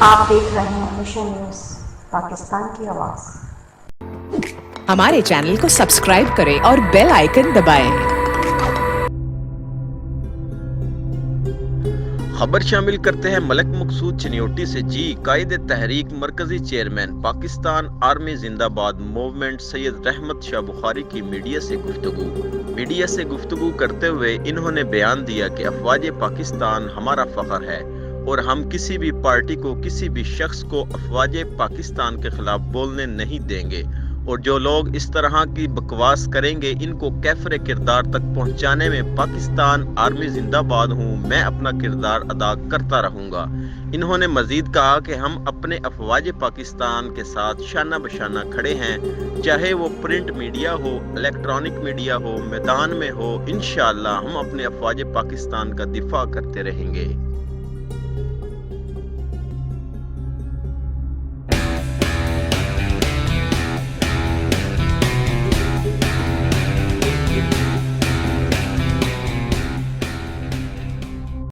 आप देख रहे हैं मिशन न्यूज पाकिस्तान की आवाज। हमारे चैनल को सब्सक्राइब करें और बेल आइकन दबाएं। खबर शामिल करते हैं मलक मकसूद चिन्योटी से। जी कायदे तहरीक मरकजी चेयरमैन पाकिस्तान आर्मी जिंदाबाद मूवमेंट सैयद रहमत शाह बुखारी की मीडिया से गुफ्तगू करते हुए इन्होंने बयान दिया कि अफवाज पाकिस्तान हमारा फख्र है और हम किसी भी पार्टी को, किसी भी शख्स को अफवाज पाकिस्तान के खिलाफ बोलने नहीं देंगे और जो लोग इस तरह की बकवास करेंगे इनको कैफरे किरदार तक पहुंचाने में पाकिस्तान आर्मी जिंदाबाद हूं, मैं अपना किरदार अदा करता रहूंगा। इन्होंने मजीद कहा कि हम अपने अफवाज पाकिस्तान के साथ शाना बशाना खड़े हैं, चाहे वो प्रिंट मीडिया हो, इलेक्ट्रॉनिक मीडिया हो, मैदान में हो। इंशाअल्लाह हम अपने अफवाज पाकिस्तान का दिफा करते रहेंगे।